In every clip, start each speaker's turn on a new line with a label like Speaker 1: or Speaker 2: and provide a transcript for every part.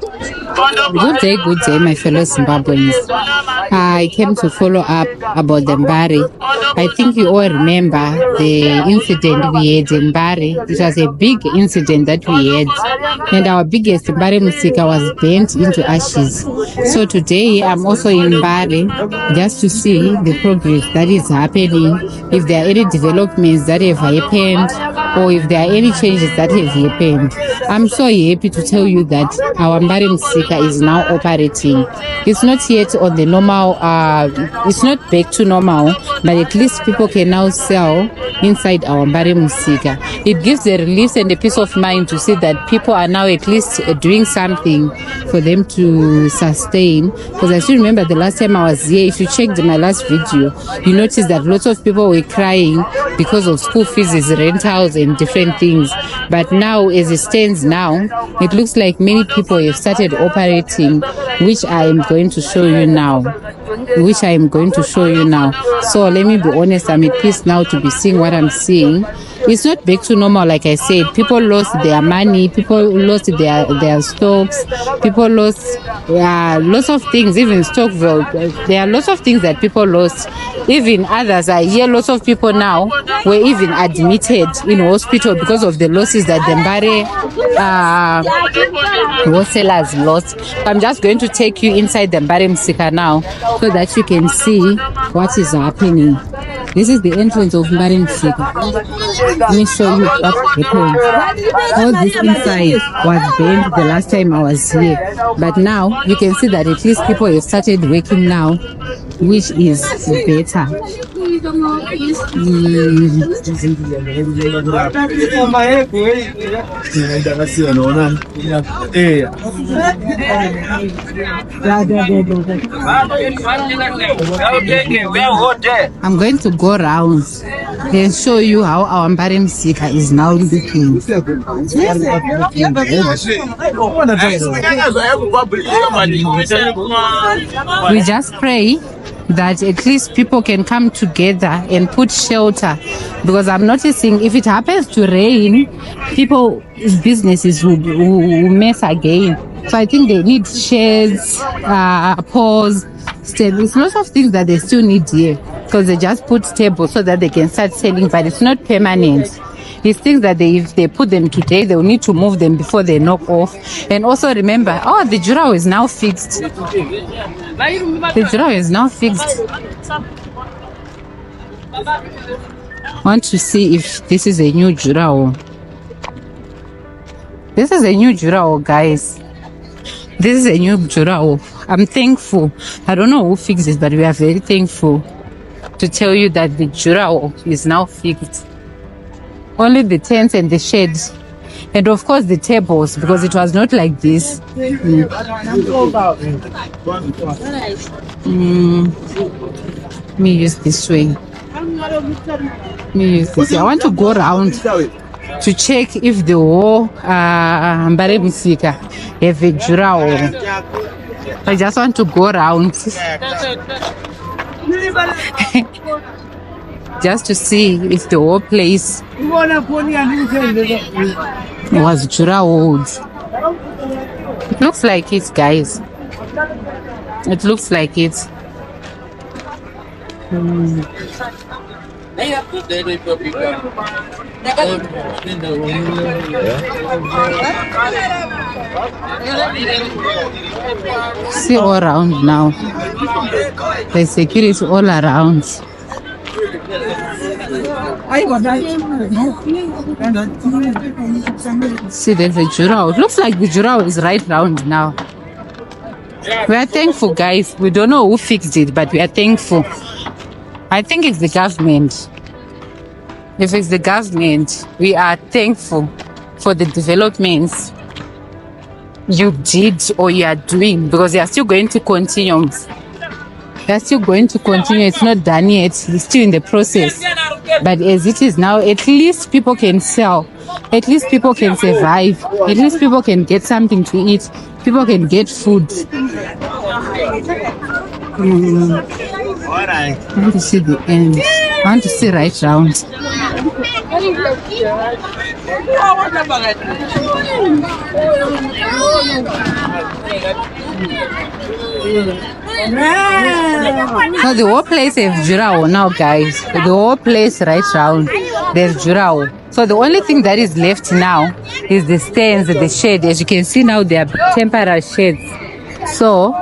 Speaker 1: Good day, my fellow Zimbabweans. I came to follow up about the Mbare. I think you all remember the incident we had in Mbare. It was a big incident that we had, and our biggest Mbare Musika was burnt into ashes. So today I'm also in Mbare just to see the progress that is happening, if there are any developments that have happened, or if there are any changes that have happened. I'm so happy to tell you that our Mbare Musika is now operating. It's not yet on the normal, it's not back to normal, but at least people can now sell inside our Mbare Musika. It gives a relief and a peace of mind to see that people are now at least doing something for them to sustain. Because I still remember the last time I was here, if you checked my last video, you noticed that lots of people were crying because of school fees, rentals, and different things. But now, as it stands now, it looks like many people have started operating, which I am going to show you now. So let me be honest, I'm at peace now to be seeing what I'm seeing. It's not back to normal, like I said. People lost their money, people lost their stocks, people lost lots of things, even stock vote. There are lots of things that people lost. Even others, I hear lots of people now were even admitted in hospital because of the losses that the Mbare wholesalers lost. I'm just going to take you inside the Mbare Musika now so that you can see what is happening. This is the entrance of Mbare Musika. Let me show you what happened. All this inside was burned the last time I was here, but now you can see that at least people have started working now, which is better. I'm going to go around and show you how our Mbare Musika is now looking. We just pray that at least people can come together and put shelter, because I'm noticing if it happens to rain, people's businesses will mess again. So I think they need shades, poles, tables, lots of things that they still need here, because they just put tables so that they can start selling, but it's not permanent. It's things that if they put them today, they'll need to move them before they knock off. And also remember, the jurao is now fixed. The jurao is now fixed. I want to see if this is a new jurao. This is a new jurao, guys. This is a new jurao. I'm thankful. I don't know who fixed this, but we are very thankful to tell you that the jurao is now fixed. Only the tents and the sheds, and of course the tables, because it was not like this. Let me use this way. I want to go around to check if the whole Mbare Musika have a jurao. I just want to go around just to see if the whole place was jurao. It looks like it, guys. It looks like it. See all around now. There's security all around. See, there's a jurao. It looks like the jurao is right round now. We are thankful, guys. We don't know who fixed it, but we are thankful. I think it's the government. If it's the government, we are thankful for the developments you did or you are doing, because they are still going to continue. They're still going to continue. It's not done yet. It's still in the process. But as it is now, at least people can sell. At least people can survive. At least people can get something to eat. People can get food. I want to see the end. I want to see right round. So the whole place is Jurao now, guys. The whole place right round, there's Jurao. So the only thing that is left now is the stands, the shade. As you can see now, they are temporary shades. So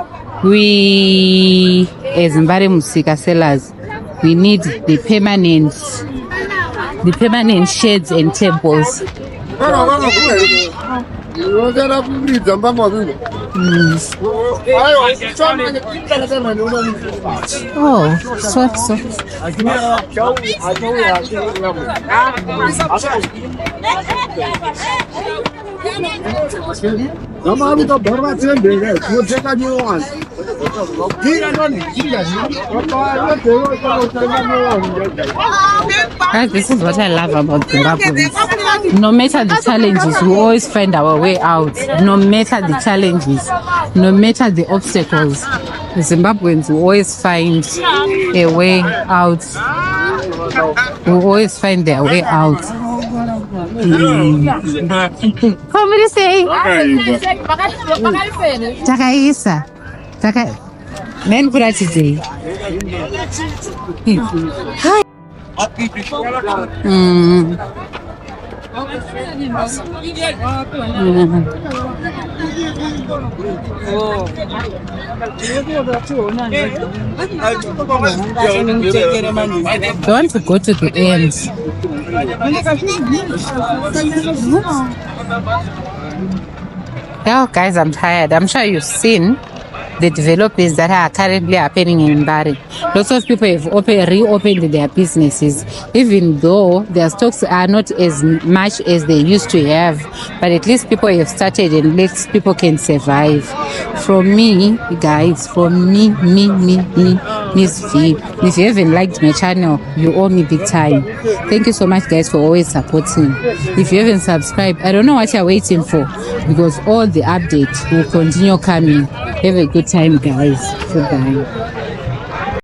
Speaker 1: we, as Mbare Musika sellers, we need the permanent shades and tables. Oh, so. Guys, this is what I love about Zimbabwe. No matter the challenges, we always find our way out. No matter the challenges, no matter the obstacles, the Zimbabweans will always find a way out. Will always find their way out. Come on, say. Takaisa. Men put today. Hi. Don't go to the end. Yeah, guys, I'm tired. I'm sure you've seen the developments that are currently happening in Mbare. Lots of people have reopened their businesses, even though their stocks are not as much as they used to have, but at least people have started and at least people can survive. From me, guys, from me, Miss V. If you haven't liked my channel, you owe me big time. Thank you so much, guys, for always supporting. If you haven't subscribed, I don't know what you're waiting for, because all the updates will continue coming. Have a good time, guys. Goodbye.